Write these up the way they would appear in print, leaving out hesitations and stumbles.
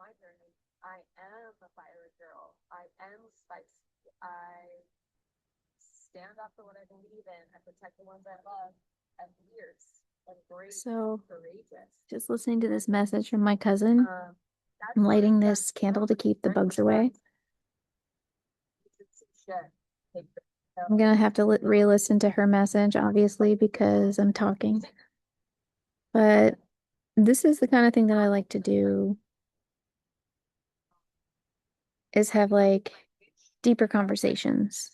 my journey, I am a fiery girl. I am spicy. I stand up for what I believe in. I protect the ones I love. I'm fierce and brave, so courageous. Just listening to this message from my cousin, I'm lighting this candle to keep the bugs away. I'm gonna have to re-listen to her message, obviously, because I'm talking. But this is the kind of thing that I like to do, is have like deeper conversations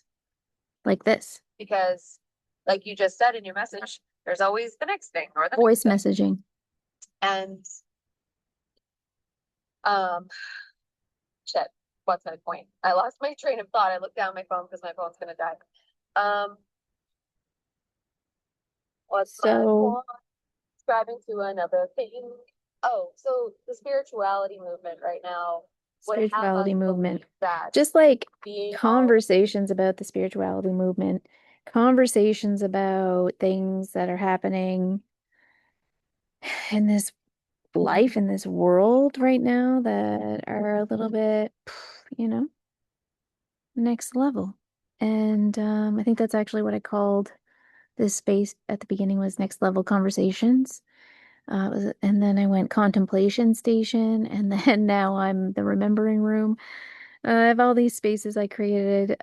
like this. Because, like you just said in your message, there's always the next thing or the voice messaging. And um shit, what's my point? I lost my train of thought. I looked down my phone because my phone's gonna die. What's my point? Subscribing to another thing. Oh, so the spirituality movement right now spirituality movement. That just like conversations about the spirituality movement, conversations about things that are happening in this life, in this world right now that are a little bit, you know, next level. And I think that's actually what I called this space at the beginning, was next level conversations. And then I went contemplation station, and then now I'm the remembering room. I have all these spaces I created.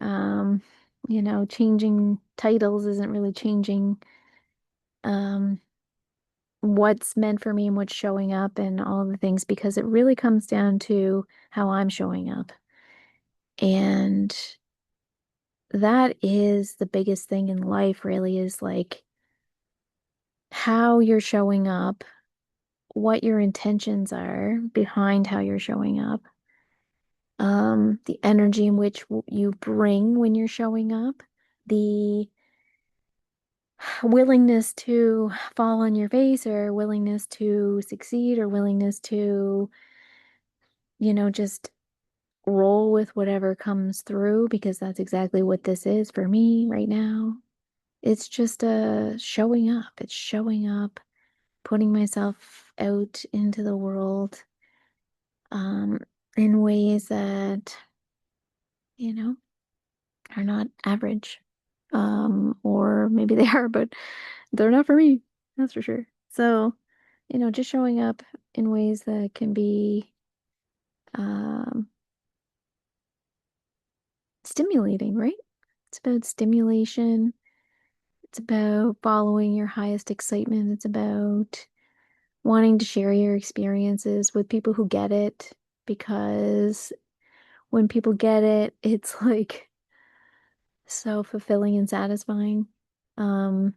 Changing titles isn't really changing um, what's meant for me and what's showing up and all the things, because it really comes down to how I'm showing up. And that is the biggest thing in life, really, is like how you're showing up, what your intentions are behind how you're showing up, the energy in which you bring when you're showing up, the willingness to fall on your face, or willingness to succeed, or willingness to, just roll with whatever comes through, because that's exactly what this is for me right now. It's just showing up. It's showing up, putting myself out into the world um, in ways that, you know, are not average. Or maybe they are, but they're not for me. That's for sure. So, just showing up in ways that can be um, stimulating, right? It's about stimulation. It's about following your highest excitement. It's about wanting to share your experiences with people who get it, because when people get it, it's like so fulfilling and satisfying. Um,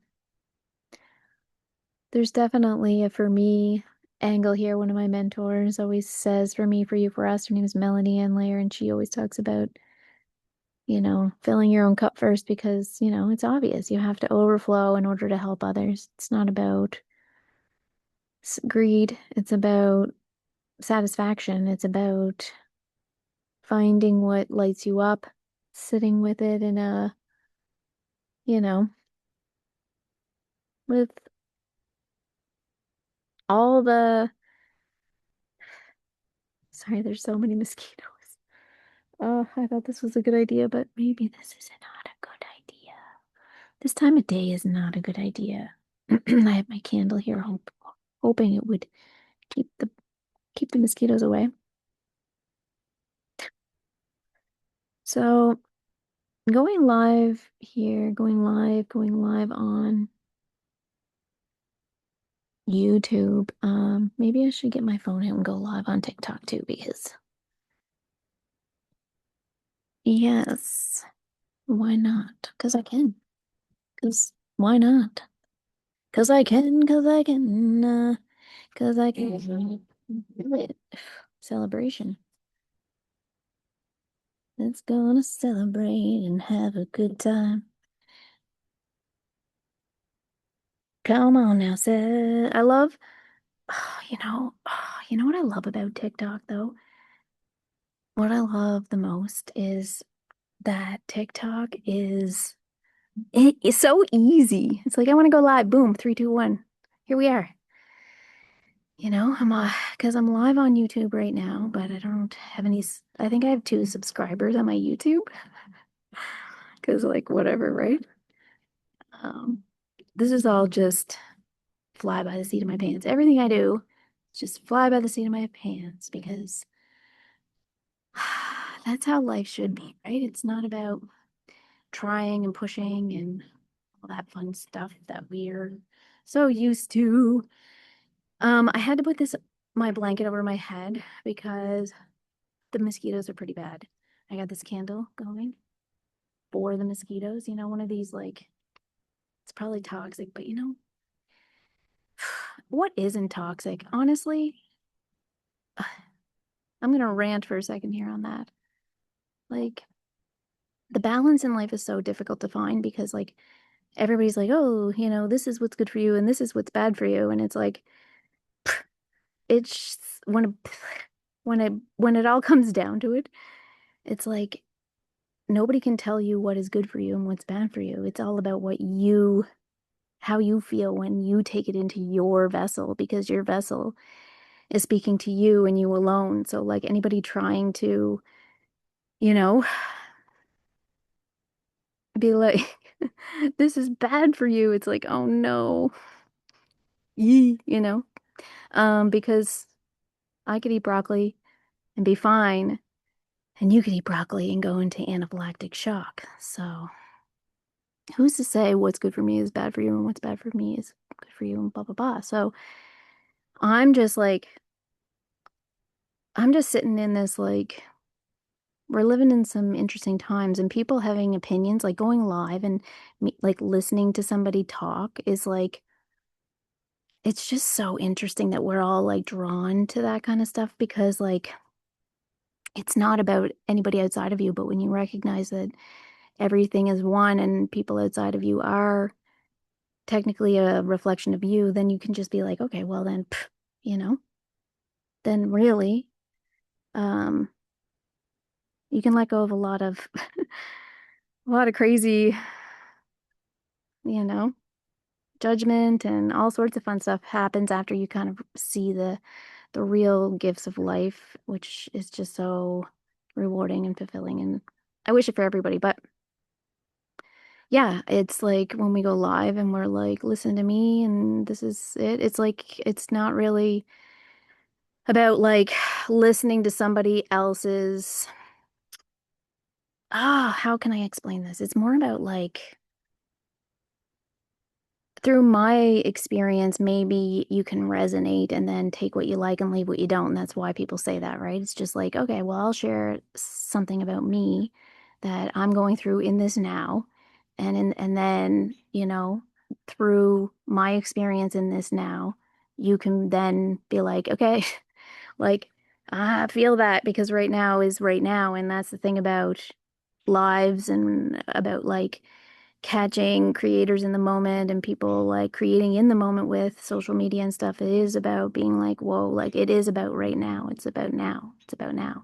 there's definitely a for me angle here. One of my mentors always says, for me, for you, for us. Her name is Melanie Ann Layer, and she always talks about, filling your own cup first, because, it's obvious you have to overflow in order to help others. It's not about greed, it's about satisfaction, it's about finding what lights you up, sitting with it in a, you know, with all the, sorry, there's so many mosquitoes. Oh, I thought this was a good idea, but maybe this is not a good idea. This time of day is not a good idea. I have my candle here, hoping it would keep the mosquitoes away. So going live here, going live on YouTube. Maybe I should get my phone out and go live on TikTok too, because yes, why not? Because I can. Because why not? Because I can, because I can, because I can do it. Celebration. Let's gonna celebrate and have a good time. Come on now, say I love, you know what I love about TikTok though? What I love the most is that TikTok is so easy. It's like, I want to go live. Boom, three, two, one. Here we are. because I'm live on YouTube right now, but I don't have any, I think I have 2 subscribers on my YouTube because like whatever, right? Um, this is all just fly by the seat of my pants. Everything I do is just fly by the seat of my pants because that's how life should be, right? It's not about trying and pushing and all that fun stuff that we're so used to. I had to put my blanket over my head because the mosquitoes are pretty bad. I got this candle going for the mosquitoes, one of these like it's probably toxic, but what isn't toxic? Honestly, I'm gonna rant for a second here on that. Like the balance in life is so difficult to find because like everybody's like, oh, this is what's good for you and this is what's bad for you. And it's like it's when it all comes down to it, it's like nobody can tell you what is good for you and what's bad for you. It's all about how you feel when you take it into your vessel because your vessel is speaking to you and you alone. So like anybody trying to, you know, be like, this is bad for you. It's like, oh no, yee, because I could eat broccoli and be fine, and you could eat broccoli and go into anaphylactic shock. So who's to say what's good for me is bad for you and what's bad for me is good for you and blah blah blah. So I'm just like I'm just sitting in this like we're living in some interesting times and people having opinions like going live and like listening to somebody talk is like it's just so interesting that we're all like drawn to that kind of stuff because like it's not about anybody outside of you, but when you recognize that everything is one and people outside of you are technically a reflection of you, then you can just be like, okay, well then, you know, then really, um, you can let go of a lot of a lot of crazy, you know, judgment and all sorts of fun stuff happens after you kind of see the real gifts of life, which is just so rewarding and fulfilling. And I wish it for everybody, but yeah, it's like when we go live and we're like, listen to me and this is it. It's like it's not really about like listening to somebody else's how can I explain this? It's more about like through my experience, maybe you can resonate and then take what you like and leave what you don't. And that's why people say that, right? It's just like, okay, well, I'll share something about me that I'm going through in this now. And then, through my experience in this now, you can then be like, okay, like I feel that because right now is right now. And that's the thing about lives and about like catching creators in the moment and people like creating in the moment with social media and stuff. It is about being like, whoa, like it is about right now. It's about now. It's about now.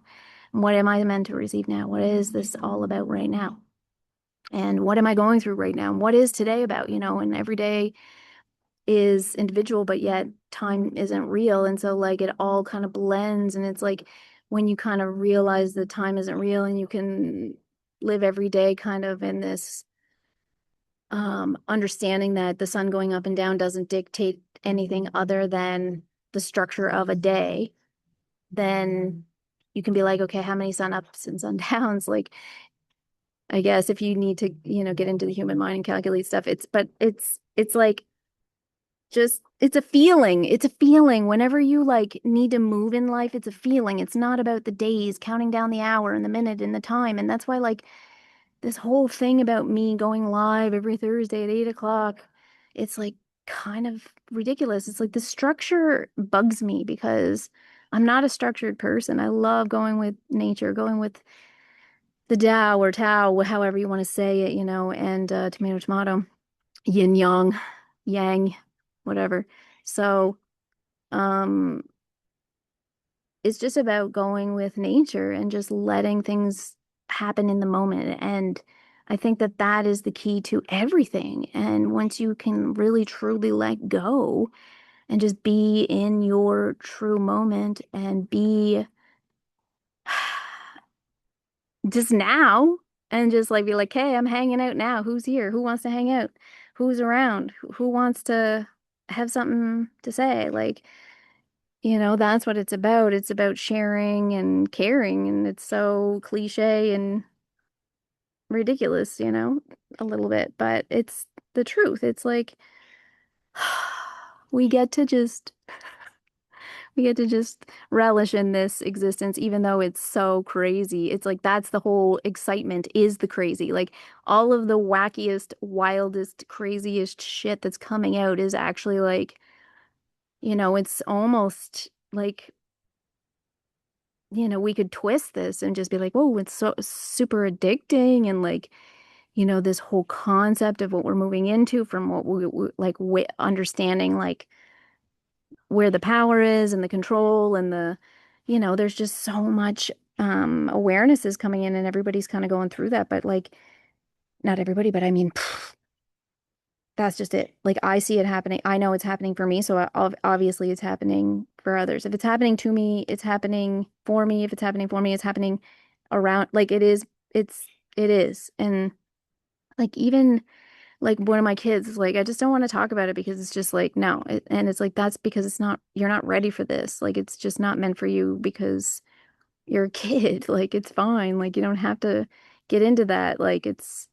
And what am I meant to receive now? What is this all about right now? And what am I going through right now? And what is today about? And every day is individual, but yet time isn't real. And so like it all kind of blends. And it's like when you kind of realize that time isn't real and you can live every day kind of in this understanding that the sun going up and down doesn't dictate anything other than the structure of a day, then you can be like, okay, how many sun ups and sun downs? Like, I guess if you need to, get into the human mind and calculate stuff, it's like just, it's a feeling. It's a feeling. Whenever you like need to move in life, it's a feeling. It's not about the days, counting down the hour and the minute and the time. And that's why like this whole thing about me going live every Thursday at 8 o'clock, it's like kind of ridiculous. It's like the structure bugs me because I'm not a structured person. I love going with nature, going with the Tao or Tao, however you want to say it, and tomato, tomato, yin, yang, yang, whatever. So, um, it's just about going with nature and just letting things happen in the moment. And I think that that is the key to everything. And once you can really truly let go, and just be in your true moment and be just now and just like be like, hey, I'm hanging out now. Who's here? Who wants to hang out? Who's around? Who wants to have something to say? Like, that's what it's about. It's about sharing and caring, and it's so cliche and ridiculous, a little bit, but it's the truth. It's like we get to just we get to just relish in this existence, even though it's so crazy. It's like that's the whole excitement is the crazy. Like all of the wackiest, wildest, craziest shit that's coming out is actually like, it's almost like, we could twist this and just be like, whoa, it's so super addicting and like, this whole concept of what we're moving into from what we like understanding like where the power is and the control and there's just so much awareness is coming in and everybody's kind of going through that, but like not everybody, but I mean that's just it. Like I see it happening. I know it's happening for me, so obviously it's happening for others. If it's happening to me, it's happening for me. If it's happening for me, it's happening around like it's it is. And like even like one of my kids is like, I just don't want to talk about it because it's just like, no. And it's like, that's because you're not ready for this. Like, it's just not meant for you because you're a kid. Like, it's fine. Like, you don't have to get into that. Like, it's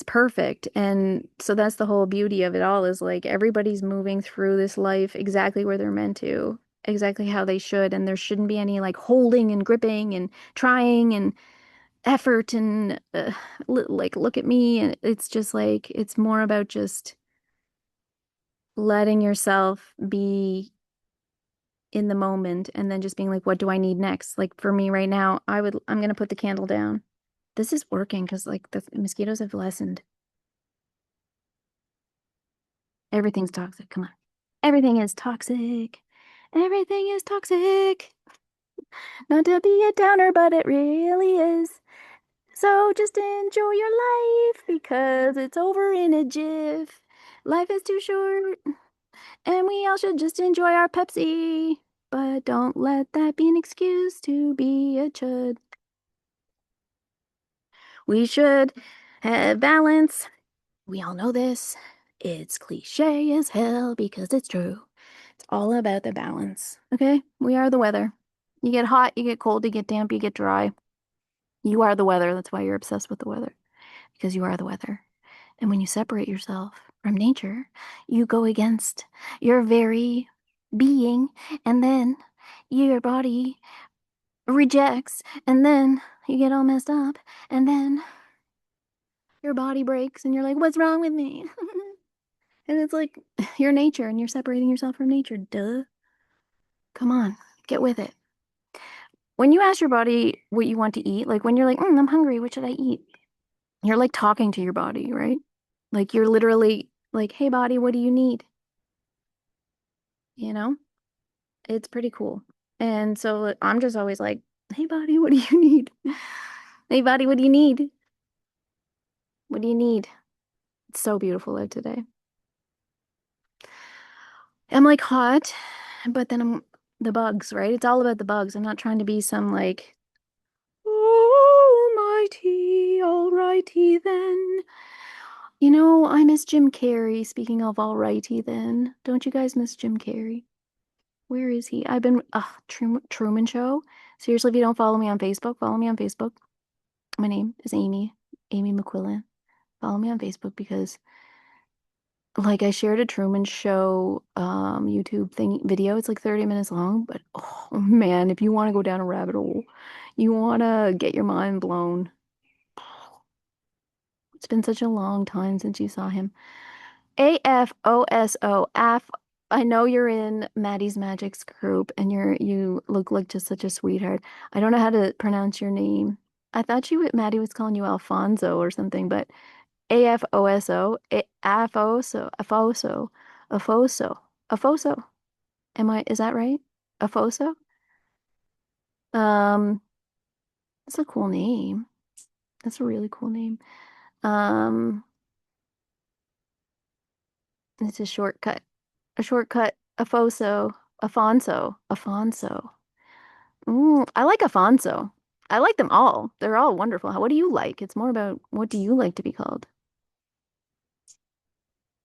perfect. And so that's the whole beauty of it all is like everybody's moving through this life exactly where they're meant to, exactly how they should. And there shouldn't be any like holding and gripping and trying and effort and like look at me, and it's just like it's more about just letting yourself be in the moment and then just being like, what do I need next? Like for me right now, I'm gonna put the candle down. This is working because like the mosquitoes have lessened. Everything's toxic. Come on. Everything is toxic. Everything is toxic. Not to be a downer, but it really is. So just enjoy your life because it's over in a jiff. Life is too short, and we all should just enjoy our Pepsi. But don't let that be an excuse to be a chud. We should have balance. We all know this. It's cliche as hell because it's true. It's all about the balance. Okay? We are the weather. You get hot, you get cold, you get damp, you get dry. You are the weather. That's why you're obsessed with the weather, because you are the weather. And when you separate yourself from nature, you go against your very being, and then your body rejects, and then you get all messed up, and then your body breaks, and you're like, what's wrong with me? And it's like, you're nature, and you're separating yourself from nature. Duh. Come on, get with it. When you ask your body what you want to eat, like when you're like, I'm hungry, what should I eat? You're like talking to your body, right? Like you're literally like, hey, body, what do you need? You know? It's pretty cool. And so I'm just always like, hey, body, what do you need? Hey, body, what do you need? What do you need? It's so beautiful out today. I'm like hot, but then I'm the bugs, right? It's all about the bugs. I'm not trying to be some like, almighty, alrighty then. I miss Jim Carrey. Speaking of alrighty then, don't you guys miss Jim Carrey? Where is he? I've been, Truman Show. Seriously, if you don't follow me on Facebook, follow me on Facebook. My name is Amy McQuillan. Follow me on Facebook because like I shared a Truman Show YouTube thing video. It's like 30 minutes long, but oh man, if you want to go down a rabbit hole, you want to get your mind blown. It's been such a long time since you saw him. AFOSO. I know you're in Maddie's Magic's group and you look like just such a sweetheart. I don't know how to pronounce your name. I thought Maddie was calling you Alfonso or something, but AFOSO, Afoso, Afoso, Afoso, Afoso. Is that right? Afoso? Um, that's a cool name. That's a really cool name. Um, it's a shortcut. A shortcut, Afonso. Ooh, I like Afonso. I like them all. They're all wonderful. What do you like? It's more about what do you like to be called?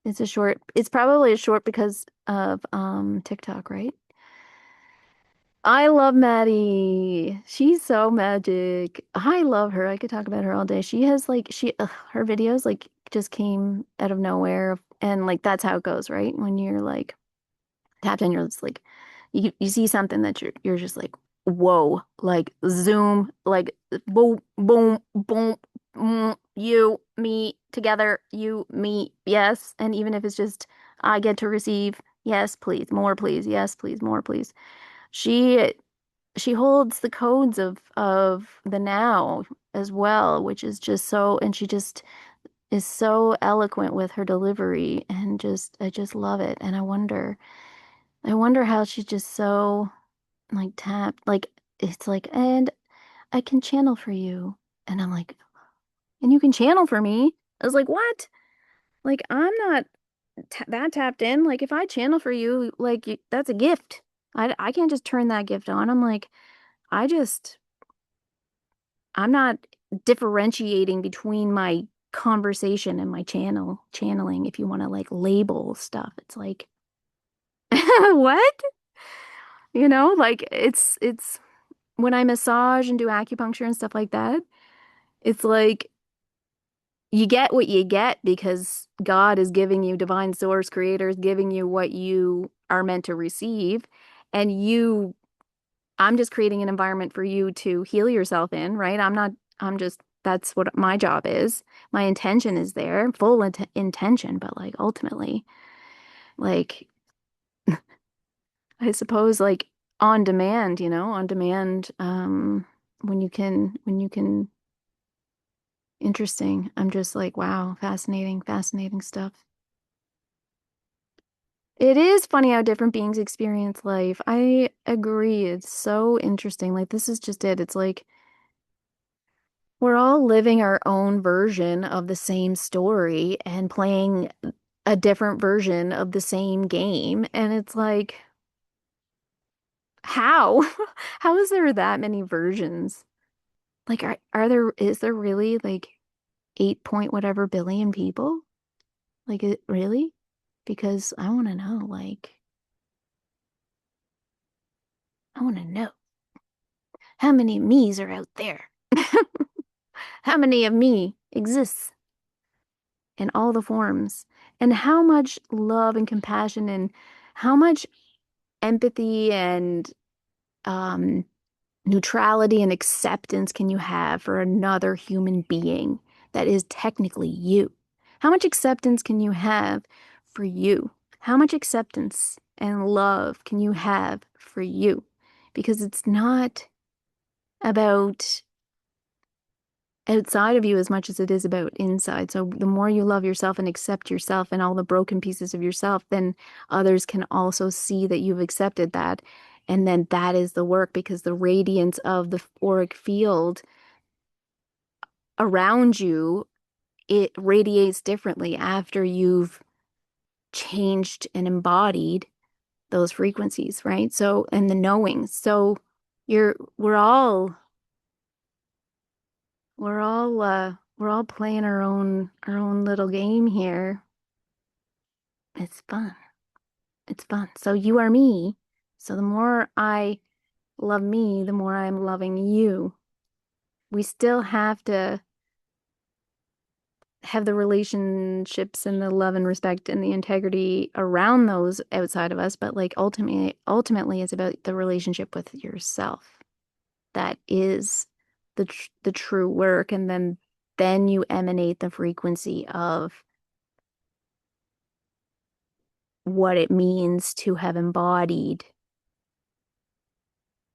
It's probably a short because of TikTok, right? I love Maddie. She's so magic. I love her. I could talk about her all day. She has like her videos like just came out of nowhere and like that's how it goes, right? When you're like tapped in, you're just like you see something that you're just like, whoa, like zoom, like boom, boom, boom, you, me, together, you, me, yes. And even if it's just I get to receive, yes, please, more, please, yes, please, more, please. She she holds the codes of the now as well, which is just so, and she just is so eloquent with her delivery and just I just love it. And I wonder how she's just so like tapped, like it's like, and I can channel for you. And I'm like, and you can channel for me. I was like, what? Like, I'm not ta that tapped in. Like, if I channel for you, like, that's a gift. I can't just turn that gift on. I'm like, I just, I'm not differentiating between my conversation and my channeling, if you want to like label stuff. It's like, what? Like it's when I massage and do acupuncture and stuff like that, it's like you get what you get because God is giving you, divine source, creator is giving you what you are meant to receive. And I'm just creating an environment for you to heal yourself in, right? I'm just, that's what my job is. My intention is there, full intention, but like ultimately, like, I suppose like on demand, on demand, when you can interesting. I'm just like, wow, fascinating, fascinating stuff. It is funny how different beings experience life. I agree. It's so interesting. Like, this is just it. It's like we're all living our own version of the same story and playing a different version of the same game. And it's like, how? How is there that many versions? Like, is there really like 8 point whatever billion people? Like, it really? Because I want to know, like, I want to know how many me's are out there? How many of me exists in all the forms? And how much love and compassion and how much empathy and um, neutrality and acceptance can you have for another human being that is technically you? How much acceptance can you have for you? How much acceptance and love can you have for you? Because it's not about outside of you as much as it is about inside. So the more you love yourself and accept yourself and all the broken pieces of yourself, then others can also see that you've accepted that. And then that is the work because the radiance of the auric field around you, it radiates differently after you've changed and embodied those frequencies, right? So, and the knowing. So you're, we're all playing our own little game here. It's fun. It's fun. So you are me. So the more I love me, the more I'm loving you. We still have to have the relationships and the love and respect and the integrity around those outside of us, but like ultimately it's about the relationship with yourself. That is the true work and then you emanate the frequency of what it means to have embodied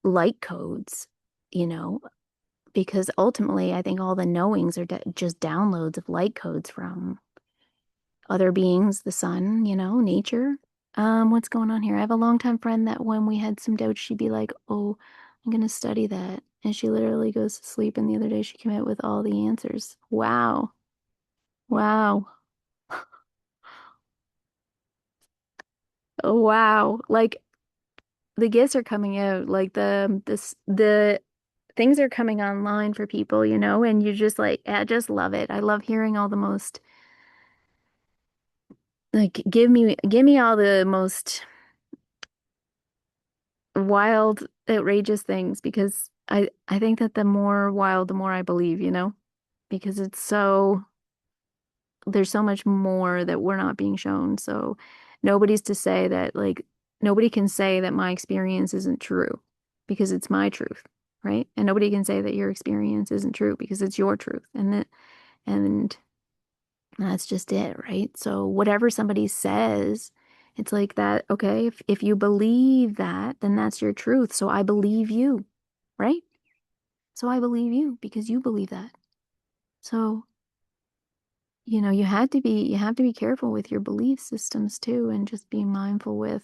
light codes, you know, because ultimately I think all the knowings are just downloads of light codes from other beings, the sun, nature. What's going on here? I have a longtime friend that when we had some doubts, she'd be like, "Oh, I'm gonna study that." And she literally goes to sleep, and the other day she came out with all the answers. Wow. Wow. Oh, wow. Like the gifts are coming out, like the things are coming online for people, and you're just like, I just love it. I love hearing all the most like give me all the most wild, outrageous things because I think that the more wild, the more I believe, because there's so much more that we're not being shown. So nobody's to say that like nobody can say that my experience isn't true because it's my truth, right? And nobody can say that your experience isn't true because it's your truth. And that's just it, right? So whatever somebody says, it's like that, okay, if you believe that, then that's your truth. So I believe you, right? So I believe you because you believe that. So, you have to be careful with your belief systems too, and just be mindful with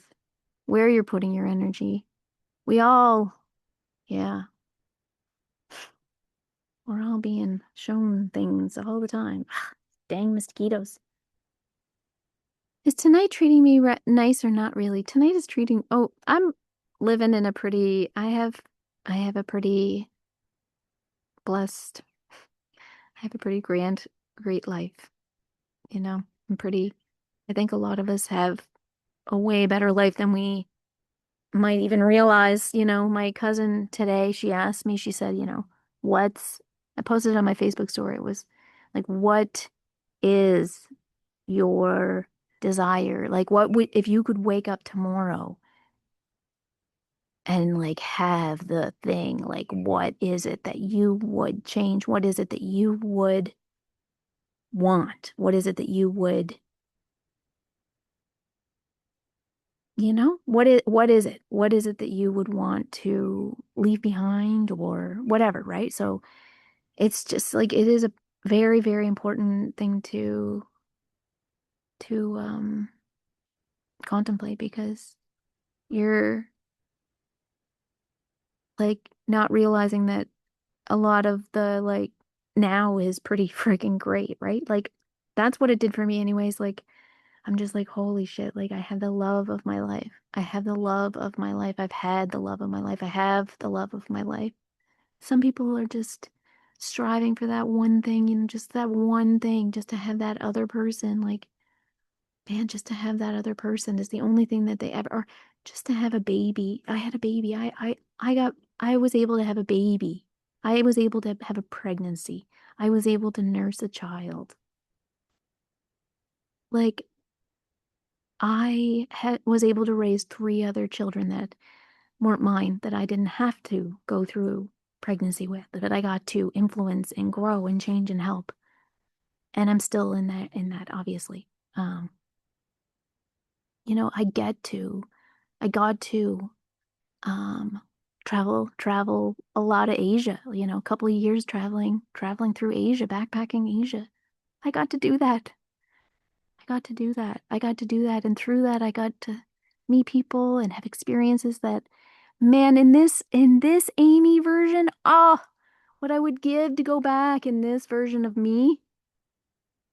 where you're putting your energy. We all, yeah, we're all being shown things all the time. Dang mosquitoes. Is tonight treating me nice or not really? Tonight is I'm living in I have a pretty blessed, I have a pretty great life, you know. I think a lot of us have a way better life than we might even realize. My cousin today, she asked me, she said, what's, I posted it on my Facebook story. It was like, what is your desire? Like, if you could wake up tomorrow and like have the thing, like, what is it that you would change? What is it that you would want? What is it that you would, what is it? What is it that you would want to leave behind or whatever, right? So it's just like it is a very, very important thing to contemplate because you're like not realizing that a lot of the like now is pretty freaking great, right? Like that's what it did for me anyways. Like I'm just like, holy shit, like I have the love of my life. I have the love of my life. I've had the love of my life. I have the love of my life. Some people are just striving for that one thing, just that one thing, just to have that other person. Like, man, just to have that other person is the only thing that they ever, or just to have a baby. I had a baby. I was able to have a baby. I was able to have a pregnancy. I was able to nurse a child. Like, was able to raise three other children that weren't mine, that I didn't have to go through pregnancy with, that I got to influence and grow and change and help. And I'm still in that obviously. Um, I got to um travel a lot of Asia, a couple of years traveling through Asia, backpacking Asia. I got to do that. I got to do that. I got to do that. And through that, I got to meet people and have experiences that, man, in this Amy version, what I would give to go back in this version of me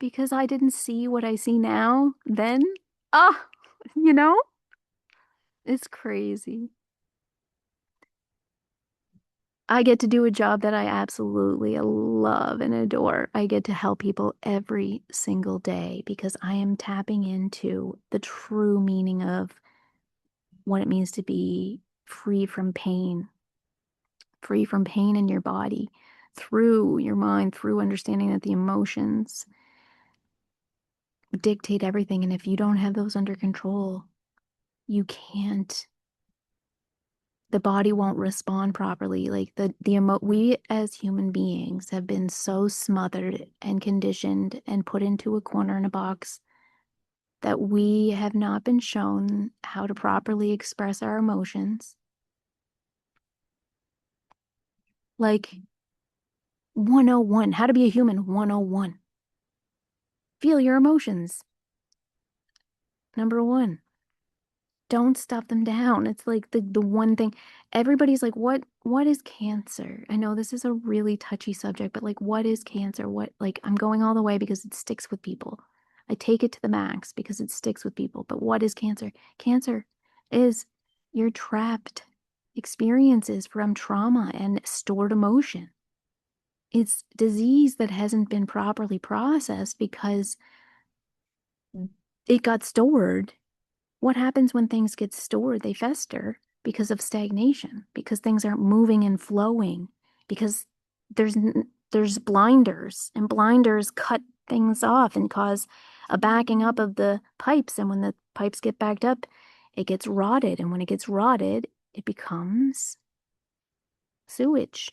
because I didn't see what I see now then. Ah, you know, it's crazy. I get to do a job that I absolutely love and adore. I get to help people every single day because I am tapping into the true meaning of what it means to be free from pain in your body, through your mind, through understanding that the emotions dictate everything. And if you don't have those under control, you can't, the body won't respond properly. Like we as human beings have been so smothered and conditioned and put into a corner in a box that we have not been shown how to properly express our emotions. Like 101, how to be a human 101. Feel your emotions. Number one, don't stuff them down. It's like the one thing everybody's like, what is cancer? I know this is a really touchy subject, but like what is cancer? What, like, I'm going all the way because it sticks with people. I take it to the max because it sticks with people. But what is cancer? Cancer is your trapped experiences from trauma and stored emotion. It's disease that hasn't been properly processed because it got stored. What happens when things get stored? They fester because of stagnation, because things aren't moving and flowing, because there's there's blinders, and blinders cut things off and cause a backing up of the pipes. And when the pipes get backed up, it gets rotted. And when it gets rotted, it becomes sewage,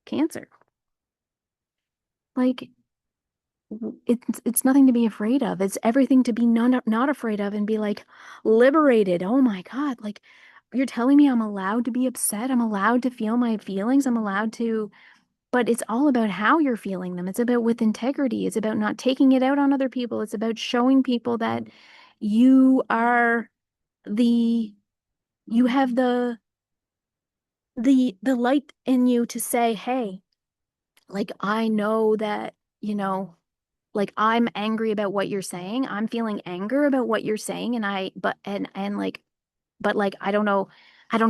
cancer. Like it's nothing to be afraid of. It's everything to be not afraid of and be like liberated. Oh my God, like you're telling me I'm allowed to be upset. I'm allowed to feel my feelings. I'm allowed to, but it's all about how you're feeling them. It's about with integrity. It's about not taking it out on other people. It's about showing people that you are the you have the light in you to say, "Hey, like I know that, you know, like I'm angry about what you're saying. I'm feeling anger about what you're saying and I but and like but like I don't know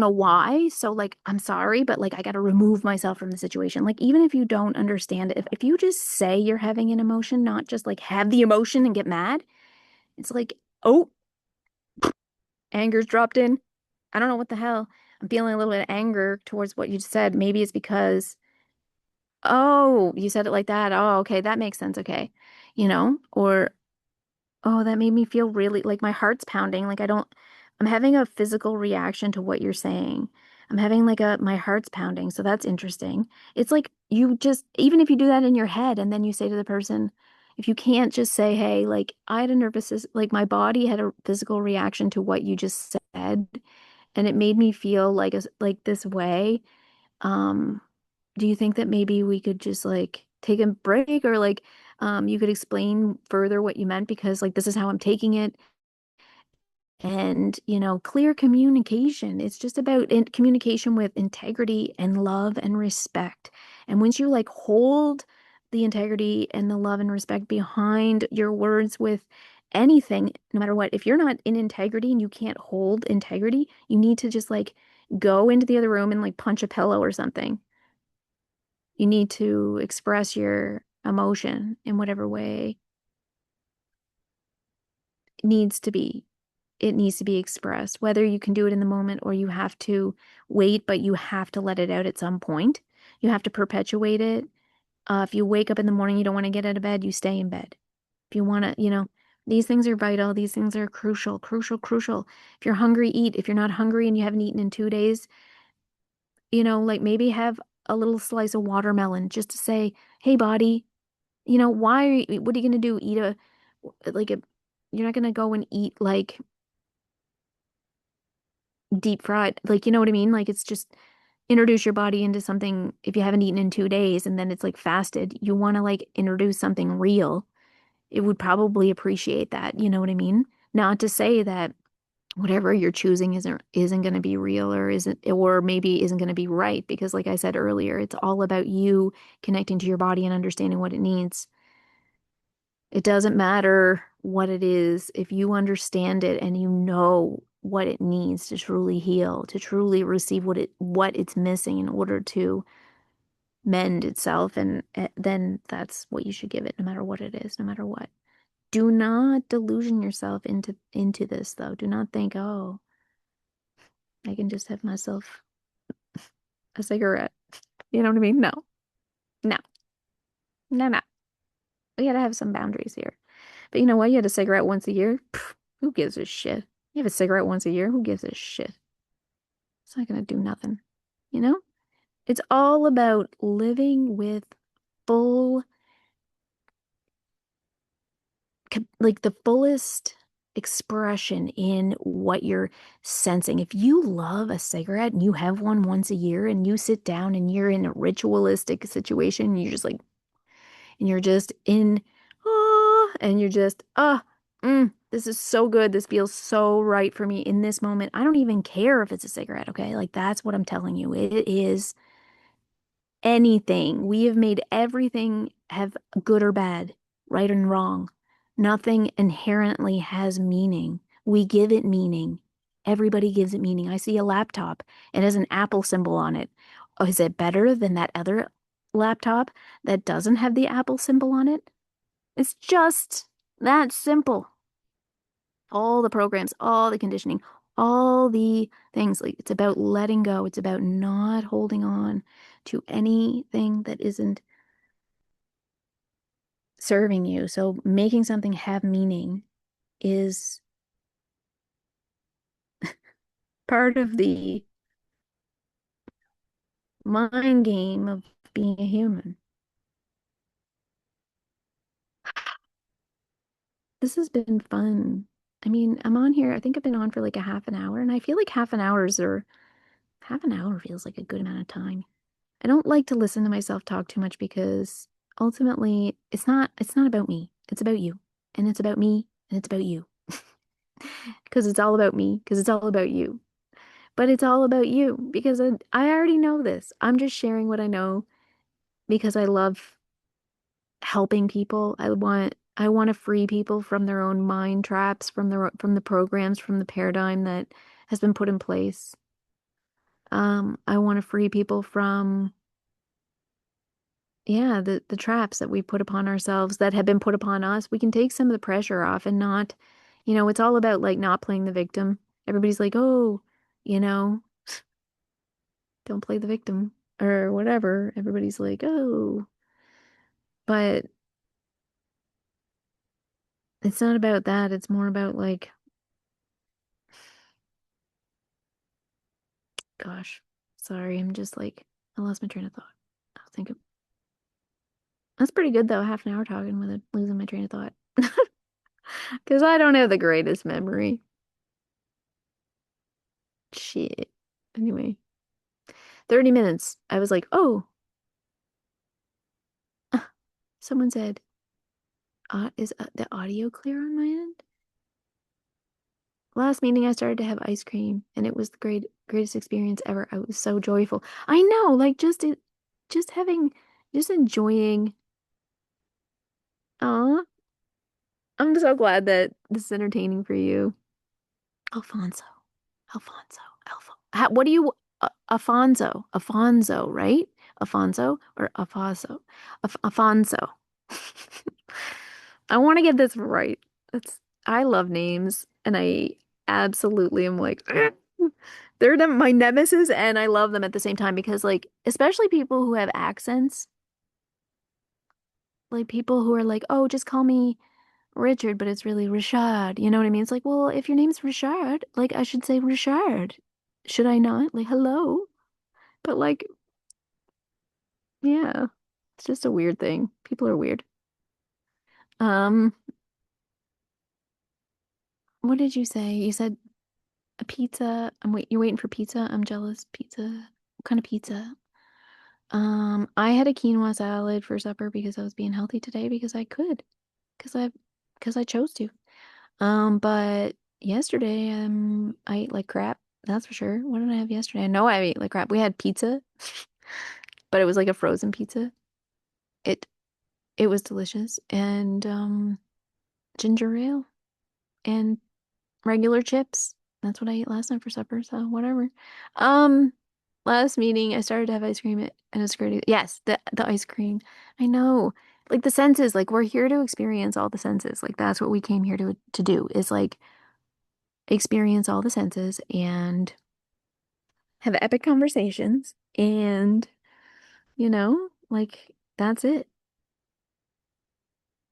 why. So like I'm sorry, but like I got to remove myself from the situation. Like even if you don't understand it, if you just say you're having an emotion, not just like have the emotion and get mad, it's like, "Oh, anger's dropped in. I don't know what the hell. I'm feeling a little bit of anger towards what you said. Maybe it's because oh, you said it like that. Oh, okay, that makes sense. Okay." Or oh, that made me feel really like my heart's pounding. Like I'm having a physical reaction to what you're saying. I'm having like my heart's pounding. So that's interesting. It's like you just, even if you do that in your head and then you say to the person, if you can't just say, hey, like I had a nervous, like my body had a physical reaction to what you just said and it made me feel like like this way. Um, do you think that maybe we could just like take a break or like you could explain further what you meant because like this is how I'm taking it and clear communication. It's just about communication with integrity and love and respect. And once you like hold the integrity and the love and respect behind your words with anything, no matter what, if you're not in integrity and you can't hold integrity, you need to just like go into the other room and like punch a pillow or something. You need to express your emotion in whatever way it needs to be. It needs to be expressed, whether you can do it in the moment or you have to wait, but you have to let it out at some point. You have to perpetuate it. If you wake up in the morning, you don't want to get out of bed, you stay in bed. If you want to, these things are vital. These things are crucial, crucial, crucial. If you're hungry, eat. If you're not hungry and you haven't eaten in 2 days, like maybe have a little slice of watermelon just to say, hey, body, why what are you going to do? Eat like a, you're not going to go and eat like deep fried, like, you know what I mean? Like, it's just introduce your body into something if you haven't eaten in 2 days and then it's like fasted, you want to like introduce something real. It would probably appreciate that. You know what I mean? Not to say that whatever you're choosing isn't going to be real or isn't or maybe isn't going to be right because like I said earlier, it's all about you connecting to your body and understanding what it needs. It doesn't matter what it is if you understand it and you know what it needs to truly heal, to truly receive what it's missing in order to mend itself and then that's what you should give it no matter what it is, no matter what. Do not delusion yourself into this though. Do not think, "Oh, I can just have myself a cigarette." You know what I mean? No. No. No, no. We gotta have some boundaries here. But you know what? You had a cigarette once a year. Pff, who gives a shit? You have a cigarette once a year. Who gives a shit? It's not gonna do nothing. You know? It's all about living with full, like the fullest expression in what you're sensing. If you love a cigarette and you have one once a year and you sit down and you're in a ritualistic situation, and you're just like, and you're just in, and you're just, this is so good. This feels so right for me in this moment. I don't even care if it's a cigarette, okay? Like that's what I'm telling you. It is anything. We have made everything have good or bad, right and wrong. Nothing inherently has meaning. We give it meaning. Everybody gives it meaning. I see a laptop. It has an Apple symbol on it. Oh, is it better than that other laptop that doesn't have the Apple symbol on it? It's just that simple. All the programs, all the conditioning, all the things. Like it's about letting go. It's about not holding on to anything that isn't serving you. So making something have meaning is part of the mind game of being a human. This has been fun. I mean, I'm on here. I think I've been on for like a half an hour, and I feel like half an hour feels like a good amount of time. I don't like to listen to myself talk too much because ultimately it's not about me. It's about you. And it's about me and it's about you. Because it's all about me, because it's all about you. But it's all about you because I already know this. I'm just sharing what I know because I love helping people. I want to free people from their own mind traps, from the programs, from the paradigm that has been put in place. I want to free people from, yeah, the traps that we put upon ourselves that have been put upon us. We can take some of the pressure off and not, it's all about like not playing the victim. Everybody's like, "Oh, you know, don't play the victim," or whatever. Everybody's like, "Oh," but it's not about that. It's more about like, gosh, sorry, I'm just like, I lost my train of thought. I was thinking, that's pretty good though, half an hour talking with it, losing my train of thought. Because I don't have the greatest memory. Shit. Anyway, 30 minutes. I was like, oh, uh, someone said, is the audio clear on my end? Last meeting, I started to have ice cream, and it was the greatest experience ever. I was so joyful. I know, like just having, just enjoying. Aw, I'm so glad that this is entertaining for you. Alfonso, Alfonso, what do you, Afonso, right? Afonso or Afaso? Afonso. I want to get this right. I love names and I absolutely am like, they're my nemesis and I love them at the same time because like, especially people who have accents, like people who are like, oh, just call me Richard, but it's really Richard. You know what I mean? It's like, well, if your name's Richard, like I should say Richard. Should I not? Like, hello? But like, yeah, it's just a weird thing. People are weird. Um, what did you say? You said a pizza. You're waiting for pizza? I'm jealous. Pizza. What kind of pizza? I had a quinoa salad for supper because I was being healthy today because I could. Because I because I chose to. But yesterday, I ate like crap. That's for sure. What did I have yesterday? I know I ate like crap. We had pizza, but it was like a frozen pizza. It it was delicious. And ginger ale and regular chips. That's what I ate last night for supper, so whatever. Um, Last meeting I started to have ice cream and it's great. Yes, the ice cream. I know. Like the senses, like we're here to experience all the senses. Like that's what we came here to do is like experience all the senses and have epic conversations and like that's it.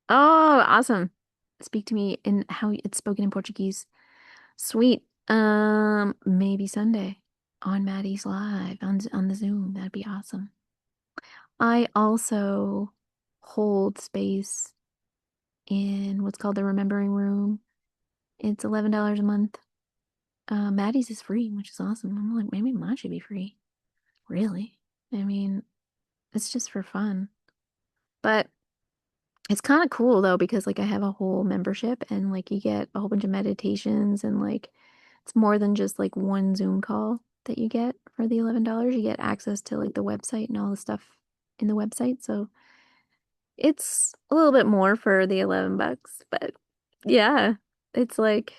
Oh, awesome. Speak to me in how it's spoken in Portuguese. Sweet. Maybe Sunday on Maddie's Live on the Zoom. That'd be awesome. I also hold space in what's called the Remembering Room. It's $11 a month. Maddie's is free, which is awesome. I'm like, maybe mine should be free. Really? I mean, it's just for fun. But it's kind of cool though because like I have a whole membership and like you get a whole bunch of meditations and like it's more than just like one Zoom call that you get for the $11. You get access to like the website and all the stuff in the website. So It's a little bit more for the 11 bucks, but yeah, it's like,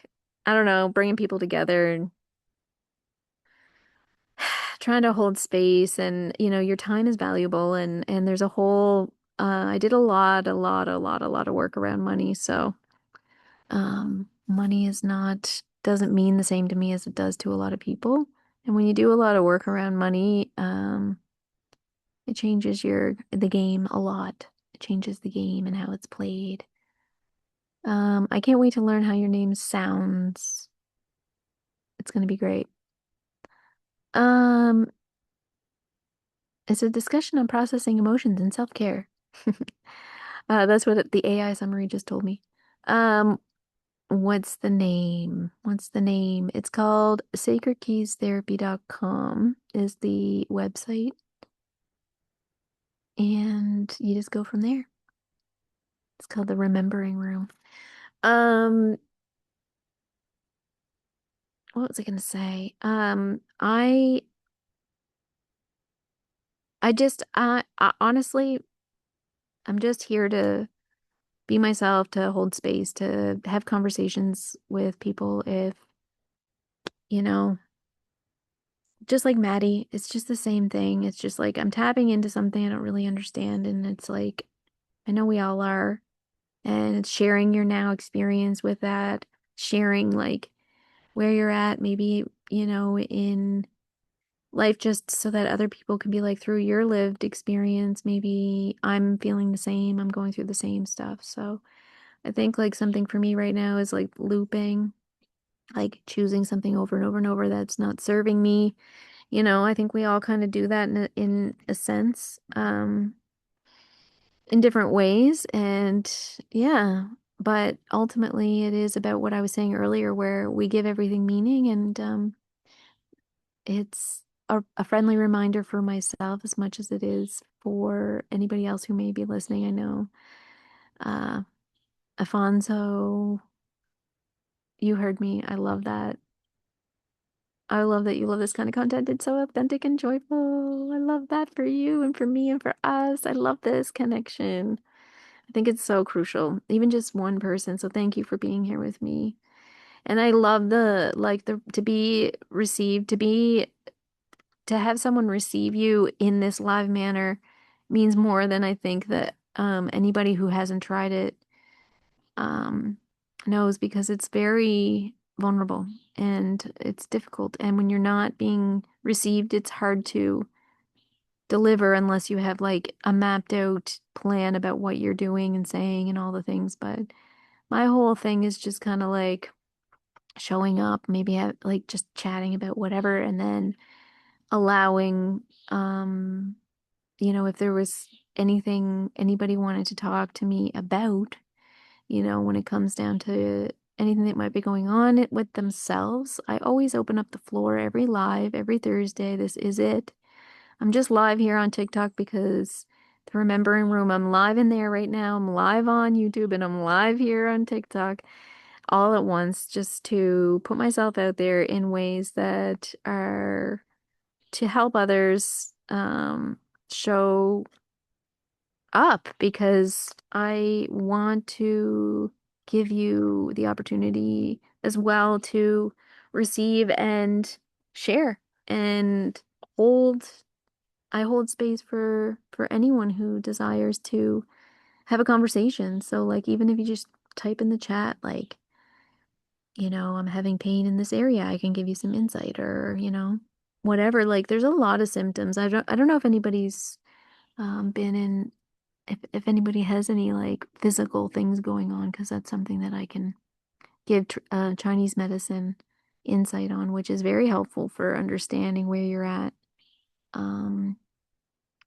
I don't know, bringing people together and trying to hold space and, your time is valuable and there's a whole, I did a lot of work around money. So, money doesn't mean the same to me as it does to a lot of people. And when you do a lot of work around money, it changes the game a lot. It changes the game and how it's played. I can't wait to learn how your name sounds. It's gonna be great. Um, it's a discussion on processing emotions and self-care. That's what the AI summary just told me. Um, what's the name? What's the name? It's called sacredkeystherapy.com is the website, and you just go from there. It's called the Remembering Room. Um, what was I gonna say? I honestly, I'm just here to be myself, to hold space, to have conversations with people. If, you know, just like Maddie, it's just the same thing. It's just like I'm tapping into something I don't really understand. And it's like, I know we all are. And it's sharing your now experience with that, sharing like where you're at, maybe, in life, just so that other people can be like, through your lived experience, maybe I'm feeling the same, I'm going through the same stuff. So I think like something for me right now is like looping, like choosing something over and over and over that's not serving me. I think we all kind of do that in a sense, in different ways. And yeah, but ultimately it is about what I was saying earlier, where we give everything meaning, and it's a friendly reminder for myself as much as it is for anybody else who may be listening. I know, uh, Afonso, you heard me. I love that. I love that you love this kind of content. It's so authentic and joyful. I love that for you and for me and for us. I love this connection. I think it's so crucial, even just one person. So thank you for being here with me. And I love to be received, to have someone receive you in this live manner means more than I think that anybody who hasn't tried it um knows, because it's very vulnerable and it's difficult. And when you're not being received, it's hard to deliver unless you have like a mapped out plan about what you're doing and saying and all the things. But my whole thing is just kind of like showing up, maybe like just chatting about whatever, and then allowing, if there was anything anybody wanted to talk to me about, when it comes down to anything that might be going on with themselves, I always open up the floor every live, every Thursday. This is it. I'm just live here on TikTok because the Remembering Room, I'm live in there right now. I'm live on YouTube and I'm live here on TikTok all at once, just to put myself out there in ways that are to help others show up, because I want to give you the opportunity as well to receive and share and hold. I hold space for anyone who desires to have a conversation. So like, even if you just type in the chat like, I'm having pain in this area, I can give you some insight, or, whatever. Like there's a lot of symptoms. I don't know if anybody's been in, if anybody has any like physical things going on, because that's something that I can give Chinese medicine insight on, which is very helpful for understanding where you're at um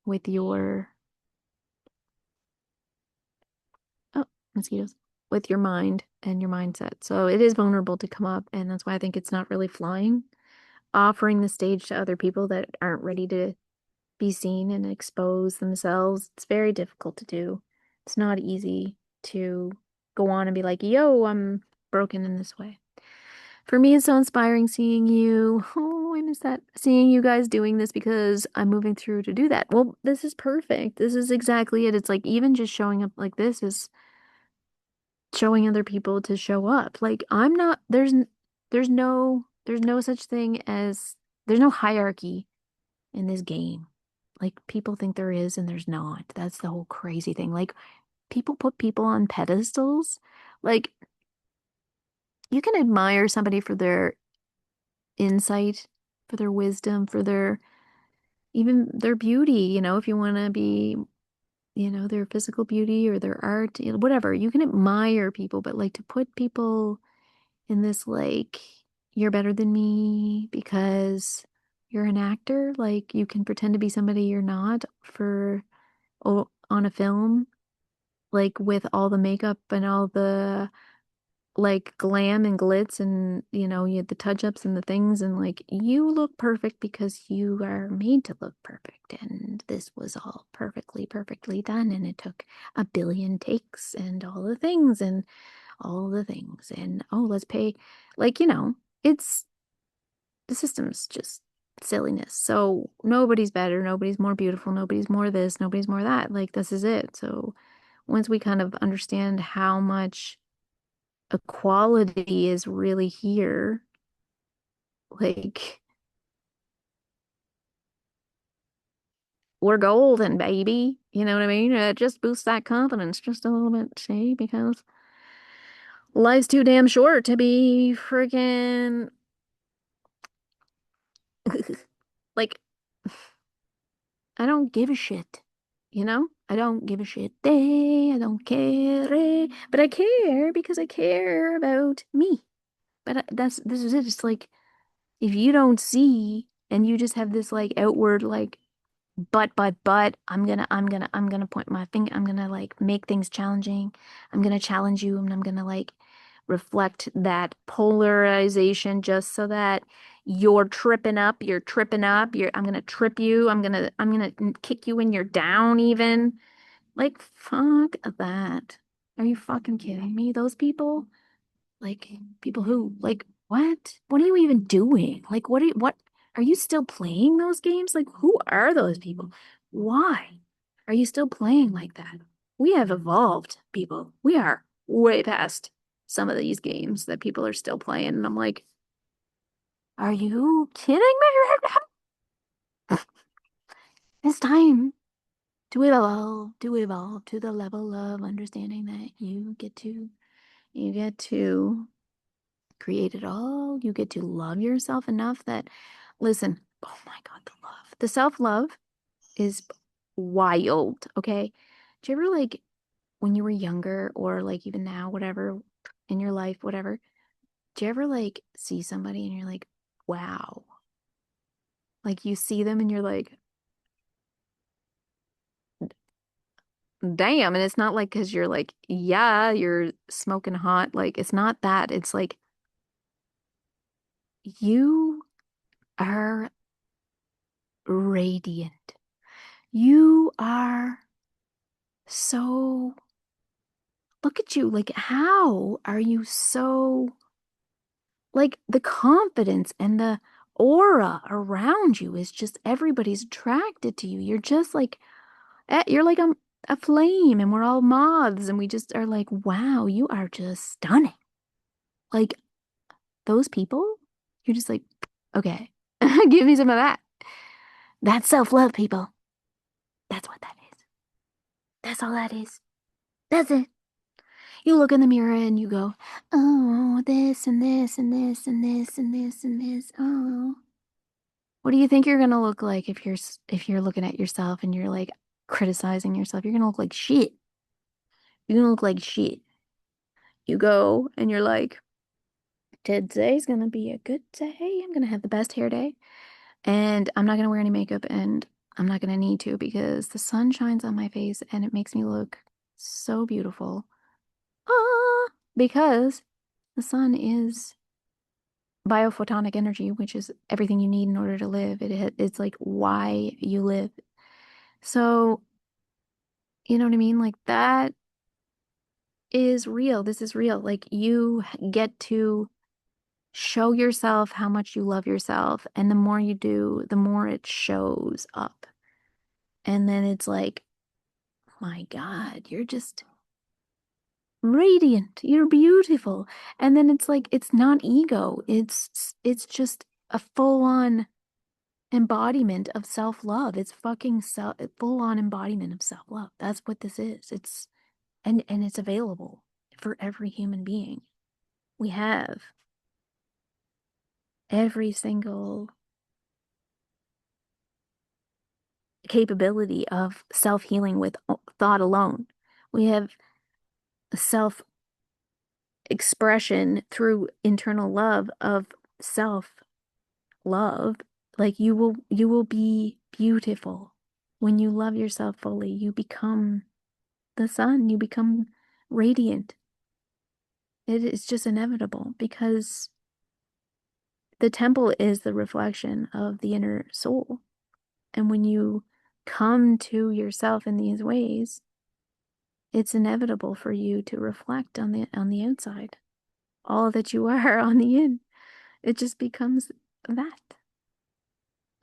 with your, oh, mosquitoes, with your mind and your mindset. So it is vulnerable to come up, and that's why I think it's not really flying. Offering the stage to other people that aren't ready to be seen and expose themselves, it's very difficult to do. It's not easy to go on and be like, yo, I'm broken in this way. For me, it's so inspiring seeing you. Oh, I miss that. Seeing you guys doing this because I'm moving through to do that. Well, this is perfect. This is exactly it. It's like even just showing up like this is showing other people to show up. Like I'm not, there's no such thing as, there's no hierarchy in this game. Like people think there is and there's not. That's the whole crazy thing. Like people put people on pedestals. Like you can admire somebody for their insight, for their wisdom, for their even their beauty, if you want to be, their physical beauty or their art, whatever. You can admire people, but like to put people in this like you're better than me because you're an actor, like you can pretend to be somebody you're not for on a film, like with all the makeup and all the like glam and glitz and you had the touch-ups and the things and like you look perfect because you are made to look perfect and this was all perfectly done and it took a billion takes and all the things and all the things and oh let's pay like it's the system's just silliness. So nobody's better, nobody's more beautiful, nobody's more this, nobody's more that. Like this is it. So once we kind of understand how much equality is really here, like we're golden, baby. You know what I mean? It just boosts that confidence just a little bit, see, because life's too damn short to be freaking like I don't give a shit. I don't give a shit. I don't care. But I care because I care about me. But this is it. It's like if you don't see and you just have this like outward like but I'm gonna point my finger. I'm gonna like make things challenging. I'm gonna challenge you and I'm gonna like reflect that polarization just so that you're tripping up, I'm gonna trip you, I'm gonna kick you when you're down even. Like fuck that. Are you fucking kidding me? Those people? Like people who like what? What are you even doing? Like what are you still playing those games? Like who are those people? Why are you still playing like that? We have evolved, people. We are way past some of these games that people are still playing. And I'm like, are you kidding me right now? It's time to evolve to the level of understanding that you get to create it all. You get to love yourself enough that, listen, oh my God, the love. The self-love is wild, okay? Do you ever like when you were younger or like even now, whatever in your life, whatever, do you ever like see somebody and you're like, wow? Like you see them and you're like, damn. And it's not like because you're like, yeah, you're smoking hot. Like it's not that. It's like you are radiant. You are so, look at you. Like, how are you so, like, the confidence and the aura around you is just everybody's attracted to you. You're just like, you're like a flame, and we're all moths, and we just are like, wow, you are just stunning. Like, those people, you're just like, okay, give me some of that. That's self-love, people. That's what that is. That's all that is. That's it. You look in the mirror and you go, oh, this and this and this and this and this and this. Oh, what do you think you're gonna look like if you're looking at yourself and you're like criticizing yourself? You're gonna look like shit. You're gonna look like shit. You go and you're like, today's gonna be a good day. I'm gonna have the best hair day, and I'm not gonna wear any makeup, and I'm not gonna need to because the sun shines on my face and it makes me look so beautiful. Ah, because the sun is biophotonic energy, which is everything you need in order to live. It's like why you live. So, you know what I mean? Like that is real. This is real. Like you get to show yourself how much you love yourself. And the more you do, the more it shows up. And then it's like, my God, you're just radiant. You're beautiful. And then it's like, it's not ego. It's just a full-on embodiment of self-love. It's fucking full-on embodiment of self-love. That's what this is. And it's available for every human being. We have every single capability of self-healing with thought alone. We have self-expression through internal love of self-love. Like you will be beautiful. When you love yourself fully, you become the sun, you become radiant. It is just inevitable because the temple is the reflection of the inner soul. And when you come to yourself in these ways, it's inevitable for you to reflect on the outside. All that you are on the in. It just becomes that.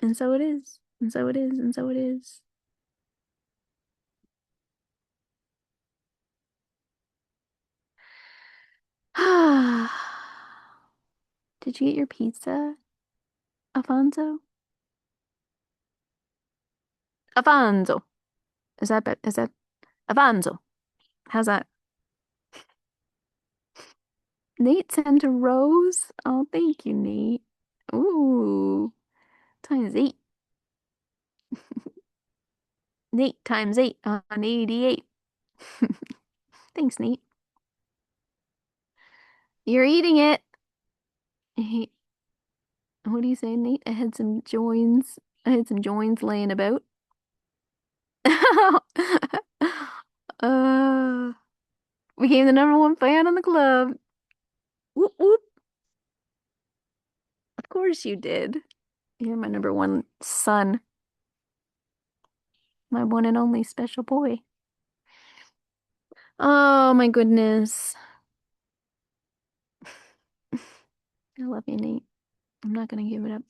And so it is. And so it is. And so it is. Did you get your pizza, Alfonso? Alfonso. Is that Alfonso? How's that? Nate sent a rose. Oh, thank you, Nate. Ooh, times eight. Nate times eight on 88. Thanks, Nate. You're eating it. Hey, what do you say, Nate? I had some joins. I had some joins laying about. uh, Became the number one fan in the club. Whoop whoop. Of course you did. You're my number one son. My one and only special boy. Oh my goodness. I love you, Nate. I'm not gonna give it up.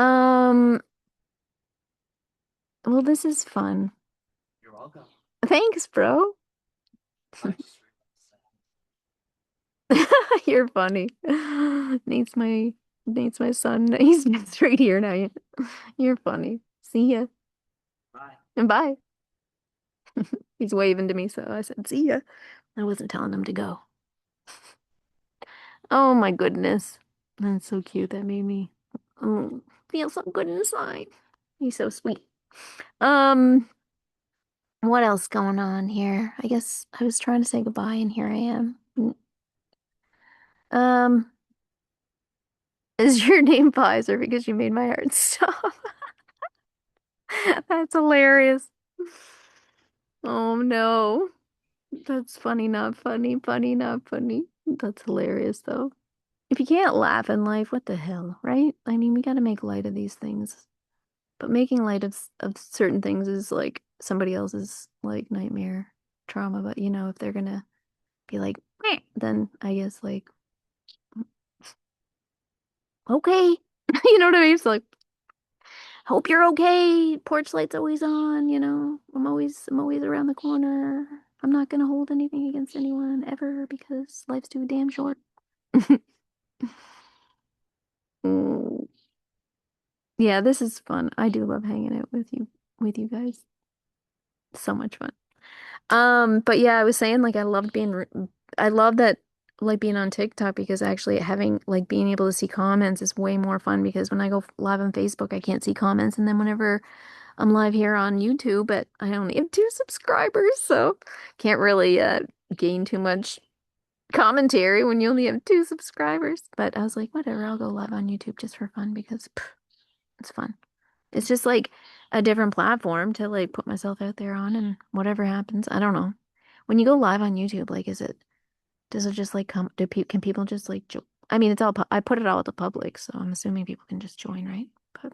Um, well, this is fun. You're welcome. Thanks, bro. You're funny. Nate's my son. He's right here now. You're funny. See ya. Bye. And bye. He's waving to me, so I said, see ya. I wasn't telling him to go. Oh my goodness. That's so cute. That made me feel so good inside. He's so sweet. Um, what else going on here? I guess I was trying to say goodbye and here I am. Um, is your name Pfizer because you made my heart stop? That's hilarious. Oh no. That's funny, not funny, funny, not funny. That's hilarious though. If you can't laugh in life, what the hell, right? I mean, we gotta make light of these things. But making light of certain things is like somebody else's like nightmare trauma. But you know, if they're gonna be like, "Meh," then I guess like, okay. You know what I mean? It's like, hope you're okay. Porch light's always on, you know. I'm always around the corner. I'm not gonna hold anything against anyone ever because life's too damn short. Mm. Yeah, this is fun. I do love hanging out with you guys. So much fun. But yeah, I was saying like I love that like being on TikTok because actually having like being able to see comments is way more fun because when I go live on Facebook, I can't see comments, and then whenever I'm live here on YouTube, but I only have 2 subscribers, so can't really gain too much commentary when you only have 2 subscribers. But I was like, whatever, I'll go live on YouTube just for fun because it's fun. It's just like a different platform to like put myself out there on and whatever happens. I don't know. When you go live on YouTube, like does it just like can people just like I mean, I put it all to public, so I'm assuming people can just join, right? But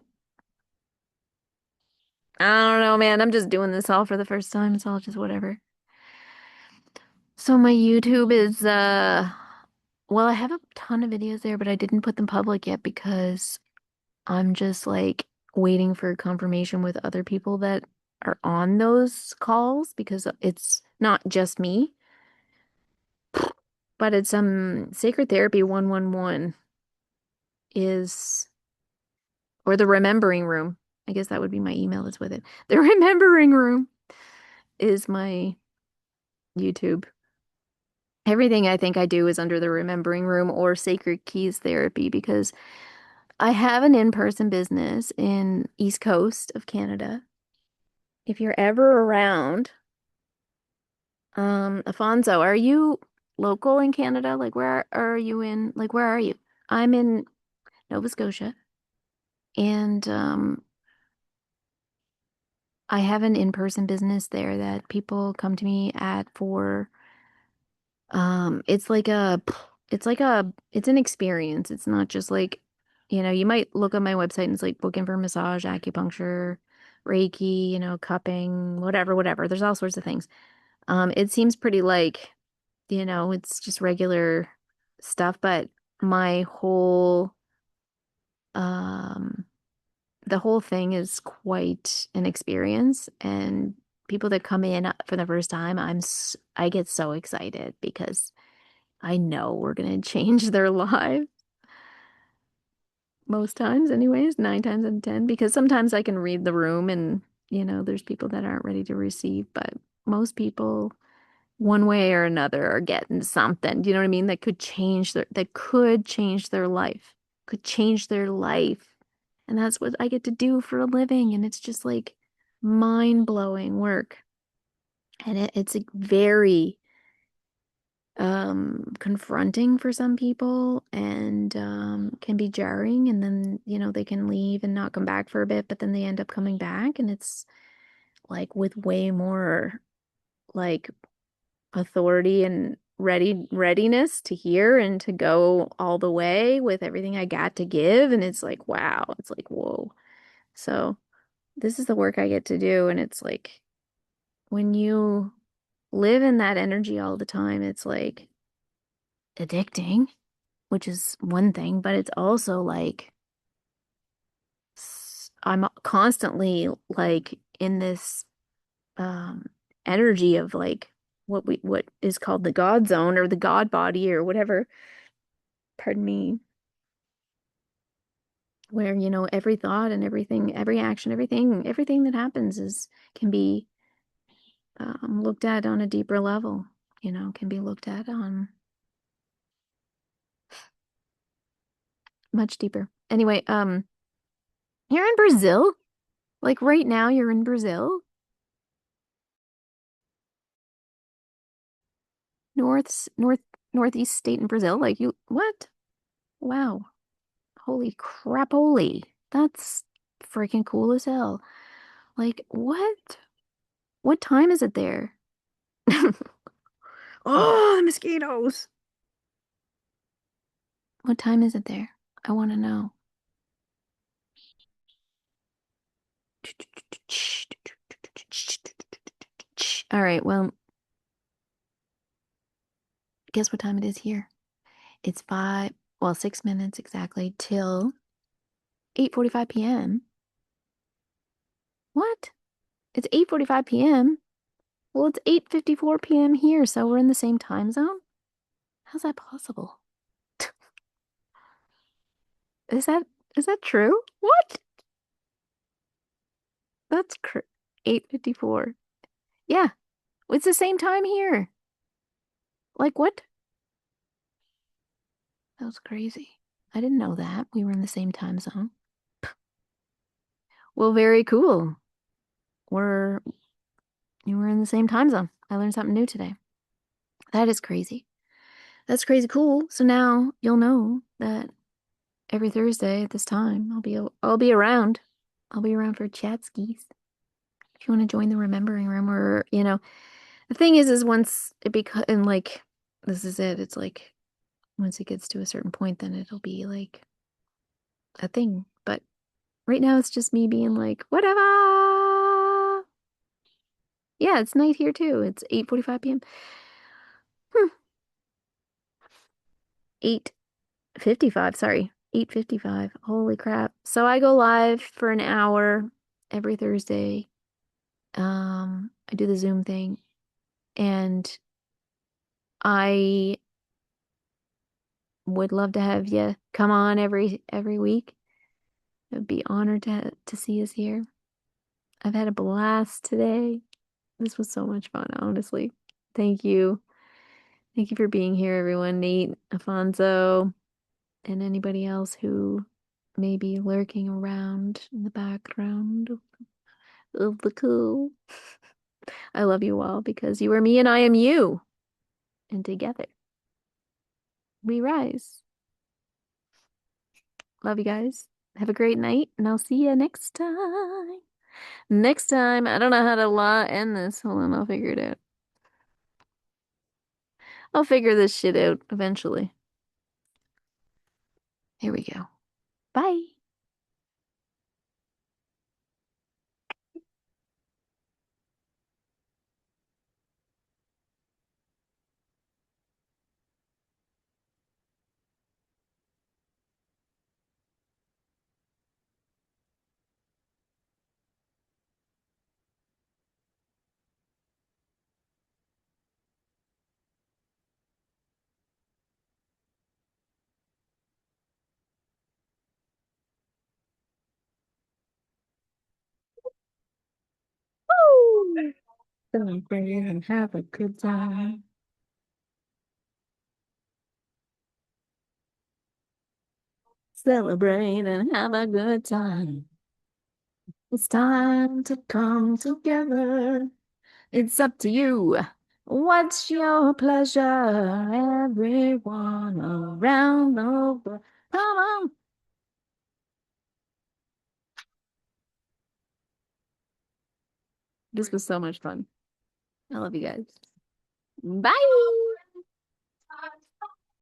I don't know, man. I'm just doing this all for the first time. It's all just whatever. So my YouTube is well, I have a ton of videos there, but I didn't put them public yet because I'm just like waiting for confirmation with other people that are on those calls because it's not just me, but it's Sacred Therapy 111 is or the Remembering Room. I guess that would be my email that's with it. The Remembering Room is my YouTube. Everything I think I do is under the Remembering Room or Sacred Keys Therapy because I have an in-person business in East Coast of Canada. If you're ever around, Afonso, are you local in Canada? Like where are you in? Like where are you? I'm in Nova Scotia and I have an in-person business there that people come to me at for it's like it's an experience. It's not just like, you might look on my website and it's like booking for massage, acupuncture, Reiki, cupping, whatever. There's all sorts of things. It seems pretty like, it's just regular stuff, but my whole um the whole thing is quite an experience and people that come in for the first time, I get so excited because I know we're gonna change their lives most times anyways, 9 times out of 10, because sometimes I can read the room and, there's people that aren't ready to receive, but most people one way or another are getting something. Do you know what I mean? That could change their life. Could change their life. And that's what I get to do for a living. And it's just like mind-blowing work. And it's like very confronting for some people and can be jarring and then they can leave and not come back for a bit but then they end up coming back and it's like with way more like authority and readiness to hear and to go all the way with everything I got to give and it's like wow, it's like whoa. So this is the work I get to do and it's like when you live in that energy all the time it's like addicting, which is one thing, but it's also like I'm constantly like in this um energy of like what is called the God zone or the God body or whatever, pardon me, where every thought and everything, every action, everything that happens is can be looked at on a deeper level, can be looked at on much deeper. Anyway, you're in Brazil? Like right now you're in Brazil? North northeast state in Brazil? Like you what? Wow. Holy crap, holy. That's freaking cool as hell. Like what? What time is it there? Oh, the mosquitoes. What time is it there? I want to know. All right, well, guess what time it is here? It's 6 minutes exactly till 8:45 p.m. What? It's 8:45 p.m. Well, it's 8:54 p.m. here, so we're in the same time zone? How's that possible? Is that is that true? What? That's 8:54. Yeah, it's the same time here. Like what? That was crazy. I didn't know that. We were in the same time zone. Well, very cool. We're you were in the same time zone. I learned something new today. That is crazy. That's crazy cool. So now you'll know that every Thursday at this time I'll be around. I'll be around for chat skis. If you want to join the remembering room or, the thing is once it becomes and like this is it. It's like once it gets to a certain point then it'll be like a thing. But right now it's just me being like, whatever. Yeah, it's night here too. It's 8:45 p.m. Hmm. 8:55, sorry. 8:55. Holy crap. So I go live for an hour every Thursday. I do the Zoom thing, and I would love to have you come on every week. I'd be honored to see us here. I've had a blast today. This was so much fun, honestly. Thank you. Thank you for being here, everyone. Nate, Afonso, and anybody else who may be lurking around in the background of the cool. I love you all because you are me and I am you. And together we rise. Love you guys. Have a great night, and I'll see you next time. Next time, I don't know how to end this. Hold on, I'll figure it out. I'll figure this shit out eventually. Here we go. Bye. Woo! Celebrate and have a good time. Celebrate and have a good time. It's time to come together. It's up to you. What's your pleasure? Everyone around the world. Come on. This was so much fun. I love you guys. Bye.